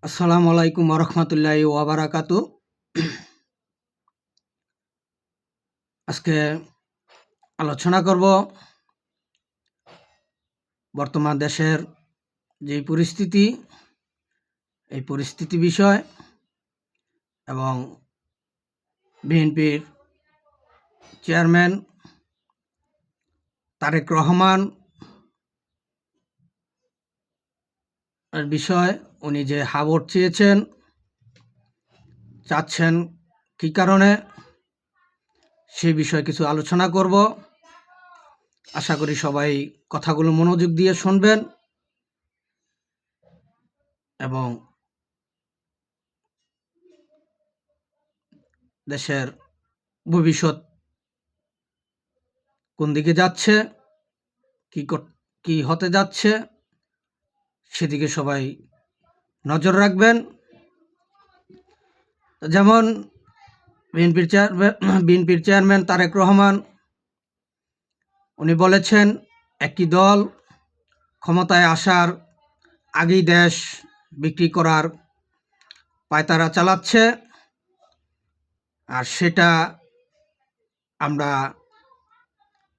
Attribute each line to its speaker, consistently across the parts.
Speaker 1: আসসালামু আলাইকুম ওরহমতুল্লাহি ওয়াবারাকাতু। আজকে আলোচনা করব বর্তমান দেশের যে পরিস্থিতি, এই পরিস্থিতি বিষয় এবং বিএনপির চেয়ারম্যান তারেক রহমান এর বিষয়। উনি যে হাবট চাচ্ছেন কী কারণে, সেই বিষয়ে কিছু আলোচনা করব। আশা করি সবাই কথাগুলো মনোযোগ দিয়ে শুনবেন এবং দেশের ভবিষ্যৎ কোন দিকে যাচ্ছে, কি হতে যাচ্ছে, সেদিকে সবাই নজর রাখবেন। যেমন বিএনপির চেয়ারম্যান তারেক রহমান উনি বলেছেন, একটি দল ক্ষমতায় আসার আগেই দেশ বিক্রি করার পায়তারা চালাচ্ছে, আর সেটা আমরা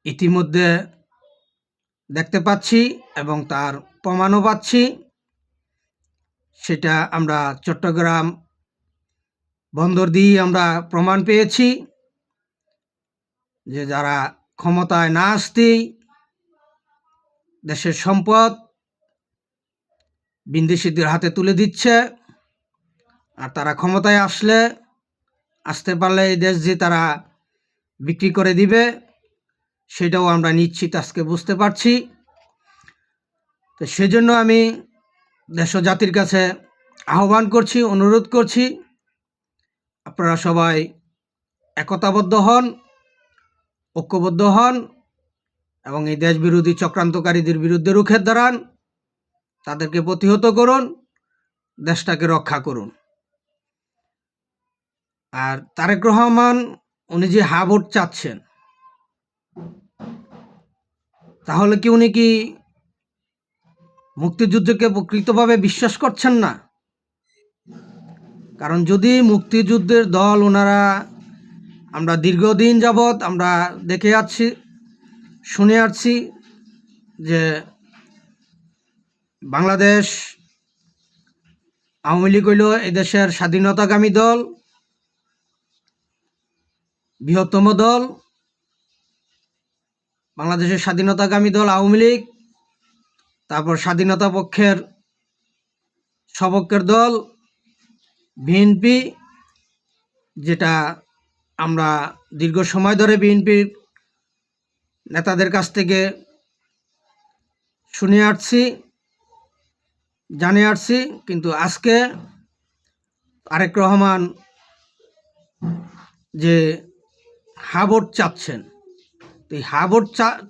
Speaker 1: ইতিমধ্যে দেখতে পাচ্ছি এবং তার প্রমাণও পাচ্ছি। সেটা আমরা চট্টগ্রাম বন্দর দিয়ে আমরা প্রমাণ পেয়েছি যে যারা ক্ষমতায় না আসতেই দেশের সম্পদ বিদেশিদের হাতে তুলে দিচ্ছে, আর তারা ক্ষমতায় আসতে পারলে এই দেশ যে তারা বিক্রি করে দিবে, সেটাও আমরা নিশ্চিত আজকে বুঝতে পারছি। তো সেজন্য আমি দেশ ও জাতির কাছে আহ্বান করছি, অনুরোধ করছি, আপনারা সবাই একতাবদ্ধ হন, ঐক্যবদ্ধ হন এবং এই দেশ বিরোধী চক্রান্তকারীদের বিরুদ্ধে রুখে দাঁড়ান, তাদেরকে প্রতিহত করুন, দেশটাকে রক্ষা করুন। আর তারেক রহমান উনি যে হাবট চাচ্ছেন, তাহলে কি উনি মুক্তিযুদ্ধকে প্রকৃতভাবে বিশ্বাস করছেন না? কারণ যদি মুক্তিযুদ্ধের দল ওনারা, আমরা দীর্ঘদিন যাবৎ আমরা দেখে আসছি, শুনে আসছি যে বাংলাদেশ আওয়ামী লীগ হইল এদেশের স্বাধীনতাকামী দল, বৃহত্তম দল। বাংলাদেশের স্বাধীনতাকামী দল আওয়ামী লীগ, তারপর স্বাধীনতা পক্ষের সপক্ষের দল বিএনপি, যেটা আমরা দীর্ঘ সময় ধরে বিএনপির নেতাদের কাছ থেকে শুনে আসছি, জানে আসছি। কিন্তু আজকে তারেক রহমান যে হাবট চাচ্ছেন, এই হাবট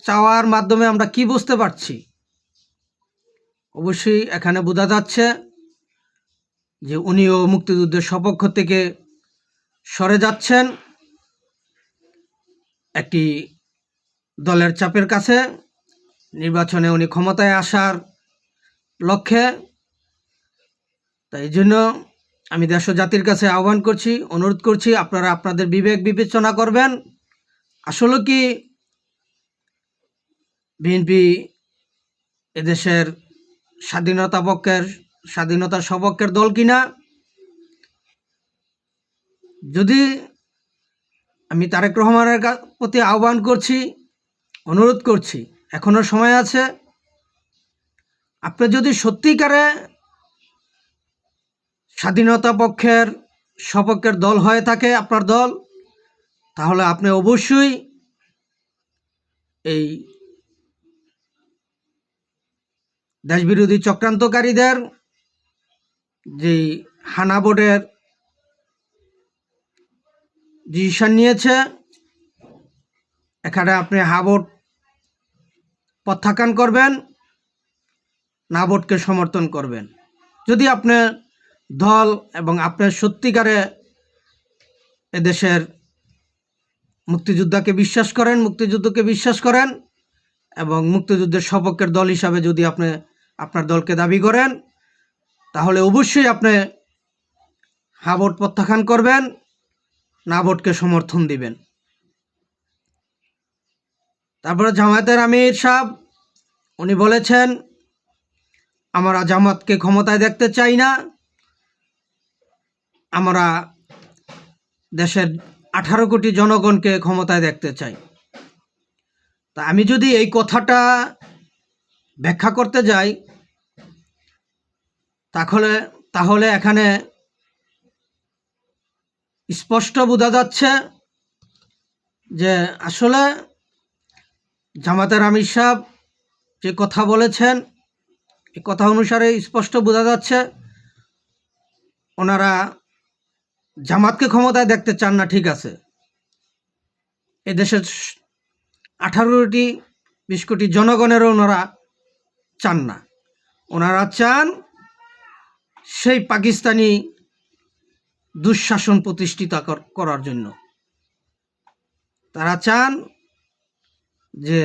Speaker 1: চাওয়ার মাধ্যমে আমরা কি বুঝতে পারছি? অবশ্যই এখানে বোঝা যাচ্ছে যে উনিও মুক্তিযুদ্ধের সপক্ষ থেকে সরে যাচ্ছেন একটি দলের চাপের কাছে, নির্বাচনে উনি ক্ষমতায় আসার লক্ষ্যে। তাই জন্য আমি দেশ ও জাতির কাছে আহ্বান করছি, অনুরোধ করছি, আপনারা আপনাদের বিবেক বিবেচনা করবেন। আসলে কি বিএনপি এদেশের স্বাধীনতার সপক্ষের দল কিনা? যদি আমি তারেক রহমানের প্রতি আহ্বান করছি, অনুরোধ করছি, এখনো সময় আছে। আপনি যদি সত্যিকারে স্বাধীনতা পক্ষের সপক্ষের দল হয়ে থাকে আপনার দল, তাহলে আপনি অবশ্যই এই দেশবিরোধী চক্রান্তকারীদের যে হানা বোর্ডের ডিসিশন নিয়েছে, এখানে আপনি হাবট প্রত্যাখ্যান করবেন, না বোর্ডকে সমর্থন করবেন। যদি আপনার দল এবং আপনার সত্যিকারে এদেশের মুক্তিযুদ্ধকে বিশ্বাস করেন এবং মুক্তিযুদ্ধের সপক্ষের দল হিসাবে যদি আপনি আপনার দলকে দাবি করেন, তাহলে অবশ্যই আপনি হ্যাঁ ভোট প্রত্যাখ্যান করবেন, না ভোটকে সমর্থন দিবেন। তারপরে জামায়াতের আমির সাহেব উনি বলেছেন, আমরা জামাতকে ক্ষমতায় দেখতে চাই না, আমরা দেশের 18 কোটি জনগণকে ক্ষমতায় দেখতে চাই। তা আমি যদি এই কথাটা ব্যাখ্যা করতে যাই, তাহলে এখানে স্পষ্ট বোঝা যাচ্ছে যে আসলে জামাতের আমির সাহেব যে কথা বলেছেন, এই কথা অনুসারে স্পষ্ট বোঝা যাচ্ছে ওনারা জামাতকে ক্ষমতায় দেখতে চান না, ঠিক আছে, এদেশের 18 কোটি 20 কোটি জনগণেরও ওনারা চান না। ওনারা চান সেই পাকিস্তানি দুঃশাসন প্রতিষ্ঠিত করার জন্য। তারা চান যে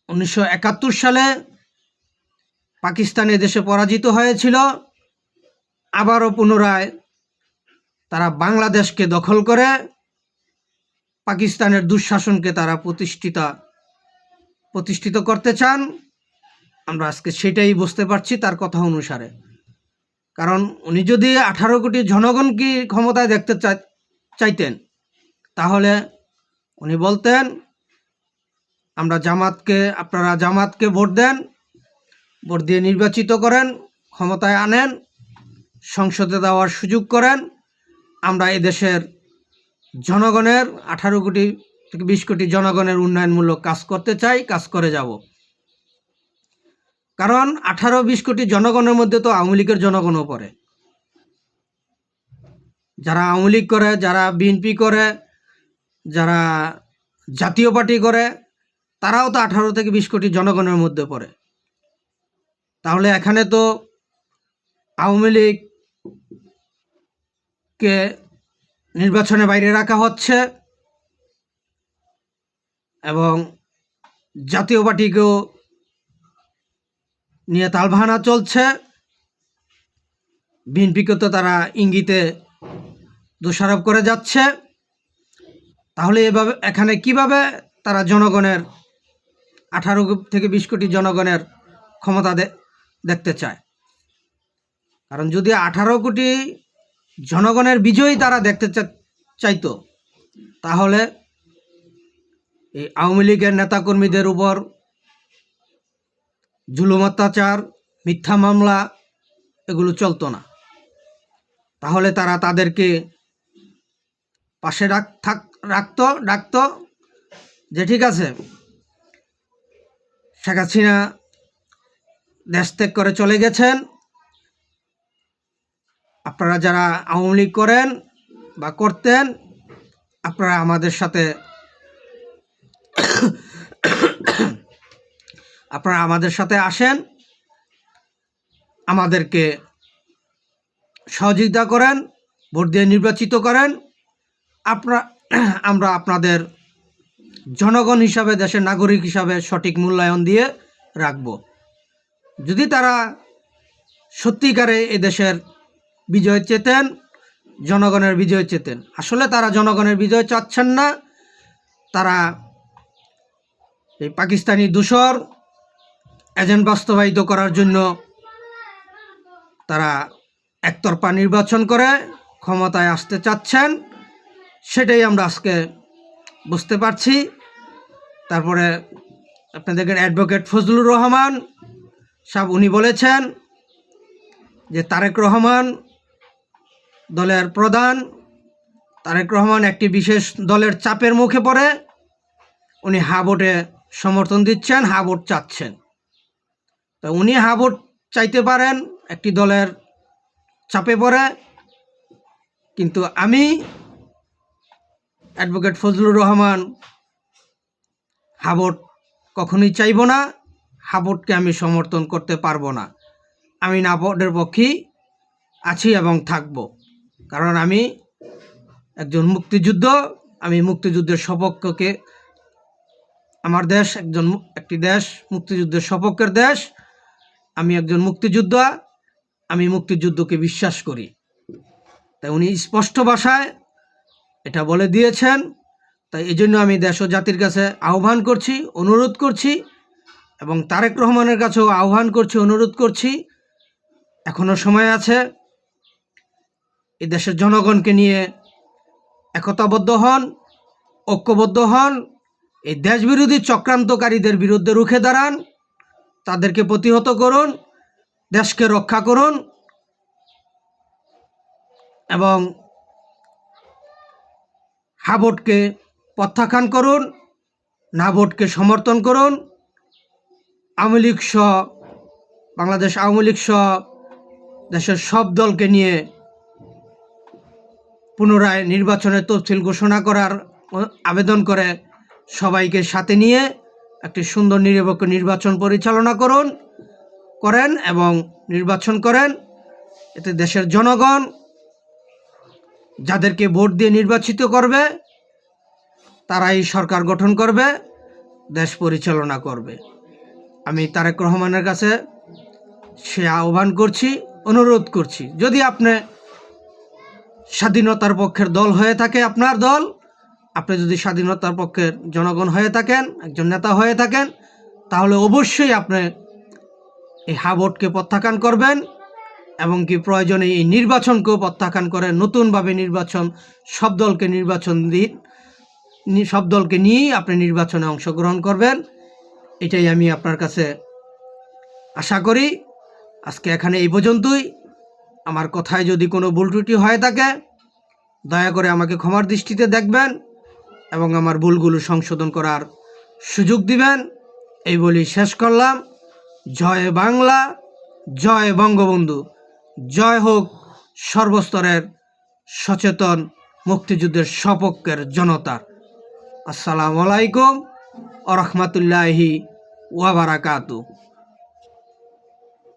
Speaker 1: 1971 সালে পাকিস্তান এদেশে পরাজিত হয়েছিল, আবারও পুনরায় তারা বাংলাদেশকে দখল করে পাকিস্তানের দুঃশাসনকে তারা প্রতিষ্ঠিত করতে চান। আমরা আজকে সেটাই বুঝতে পারছি তার কথা অনুসারে। কারণ উনি যদি 18 কোটি জনগণকে ক্ষমতায় দেখতে চাইতেন, তাহলে উনি বলতেন আপনারা জামাতকে ভোট দেন, ভোট দিয়ে নির্বাচিত করেন, ক্ষমতায় আনেন, সংসদে দেওয়ার সুযোগ করেন, আমরা এদেশের জনগণের 18 কোটি থেকে 20 কোটি জনগণের উন্নয়নমূলক কাজ করতে চাই, কাজ করে যাব। কারণ 18-20 কোটি জনগণের মধ্যে তো আওয়ামী লীগের জনগণও পড়ে। যারা আওয়ামী লীগ করে, যারা বিএনপি করে, যারা জাতীয় পার্টি করে, তারাও তো 18 থেকে 20 কোটি জনগণের মধ্যে পড়ে। তাহলে এখানে তো আওয়ামী লীগকে নির্বাচনের বাইরে রাখা হচ্ছে এবং জাতীয় পার্টিকেও নিয়ে তালবাহানা চলছে। বিএনপিকে তো তারা ইঙ্গিতে দোষারোপ করে যাচ্ছে। তাহলে এখানে কিভাবে তারা জনগণের 18 থেকে 20 কোটি জনগণের ক্ষমতা দেখতে চায়? কারণ যদি 18 কোটি জনগণের বিজয়ী তারা দেখতে চাইতো, তাহলে এই আওয়ামী লীগের নেতাকর্মীদের উপর জুলুম, অত্যাচার, মিথ্যা মামলা এগুলো চলতো না। তাহলে তারা তাদেরকে পাশে ডাকতো যে ঠিক আছে, শেখ হাসিনা দেশ ত্যাগ করে চলে গেছেন, আপনারা যারা আওয়ামী লীগ করেন বা করতেন, আপনারা আমাদের সাথে আসেন, আমাদেরকে সহযোগিতা করেন, ভোট দিয়ে নির্বাচিত করেন, আমরা আপনাদের জনগণ হিসাবে, দেশের নাগরিক হিসাবে সঠিক মূল্যায়ন দিয়ে রাখব। যদি তারা সত্যিকারে এদেশের বিজয় চেতেন, জনগণের বিজয় চেতেন, আসলে তারা জনগণের বিজয় চাচ্ছেন না, তারা এই পাকিস্তানি দূষর এজেন্ড বাস্তবায়িত করার জন্য তারা একতরফা নির্বাচন করে ক্ষমতায় আসতে চাচ্ছেন। সেটাই আমরা আজকে বুঝতে পারছি। তারপরে আপনাদের অ্যাডভোকেট ফজলুর রহমান সাহেব উনি বলেছেন যে তারেক রহমান দলের প্রধান, তারেক রহমান একটি বিশেষ দলের চাপের মুখে পড়ে উনি হ্যাঁ ভোটে সমর্থন দিচ্ছেন, হ্যাঁ ভোট চাচ্ছেন। তো উনি হ্যাঁ ভোট চাইতে পারেন একটি দলের চাপে পড়ে, কিন্তু আমি অ্যাডভোকেট ফজলুর রহমান হ্যাঁ ভোট কখনোই চাইব না, হ্যাঁ ভোটকে আমি সমর্থন করতে পারবো না। আমি না ভোটের পক্ষেই আছি এবং থাকব। কারণ আমি একজন আমি মুক্তিযুদ্ধের সপক্ষকে, আমার দেশ একটি দেশ মুক্তিযুদ্ধের সপক্ষের দেশ, আমি একজন মুক্তিযোদ্ধা, আমি মুক্তিযুদ্ধকে বিশ্বাস করি। তাই উনি স্পষ্ট ভাষায় এটা বলে দিয়েছেন। তাই এই জন্য আমি দেশ ও জাতির কাছে আহ্বান করছি, অনুরোধ করছি, এবং তারেক রহমানের কাছেও আহ্বান করছি, অনুরোধ করছি, এখনো সময় আছে। এই দেশের জনগণকে নিয়ে একতাবদ্ধ হন, ঐক্যবদ্ধ হন, এই দেশবিরোধী চক্রান্তকারীদের বিরুদ্ধে রুখে দাঁড়ান, তাদেরকে প্রতিহত করুন, দেশকে রক্ষা করুন, এবং হা ভোটকে প্রত্যাখ্যান করুন, না ভোটকে সমর্থন করুন। আওয়ামী লীগ সহ, বাংলাদেশ আওয়ামী লীগ সহ দেশের সব দলকে নিয়ে পুনরায় নির্বাচনের তফসিল ঘোষণা করার আবেদন করে সবাইকে সাথে নিয়ে একটি সুন্দর নিরপেক্ষ নির্বাচন পরিচালনা করেন এবং নির্বাচন করেন। এতে দেশের জনগণ যাদেরকে ভোট দিয়ে নির্বাচিত করবে তারাই সরকার গঠন করবে, দেশ পরিচালনা করবে। আমি তারেক রহমানের কাছে সে আহ্বান করছি, অনুরোধ করছি, যদি আপনি স্বাধীনতার পক্ষের দল হয়ে থাকে, আপনার দল, আপনি যদি স্বাধীনতার পক্ষের জনগণ হয়ে থাকেন, একজন নেতা হয়ে থাকেন, তাহলে অবশ্যই আপনি এই হা ভোটকে প্রত্যাখ্যান করবেন, এবং কি প্রয়োজনে এই নির্বাচনকেও প্রত্যাখ্যান করে নতুনভাবে নির্বাচন, সব দলকে নির্বাচন দিন, সব দলকে নিয়েই আপনি নির্বাচনে অংশগ্রহণ করবেন। এটাই আমি আপনার কাছে আশা করি। আজকে এখানে এই পর্যন্তই। আমার কথায় যদি কোনো ভুল ত্রুটি হয়ে থাকে দয়া করে আমাকে ক্ষমার দৃষ্টিতে দেখবেন এবং আমার ভুলগুলো সংশোধন করার সুযোগ দিবেন। এই বলি শেষ করলাম। জয় বাংলা, জয় বঙ্গবন্ধু, জয় হোক সর্বস্তরের সচেতন মুক্তিযুদ্ধের সপক্ষের জনতার। আসসালামু আলাইকুম ওয়া রাহমাতুল্লাহি ওয়া বারাকাতুহু।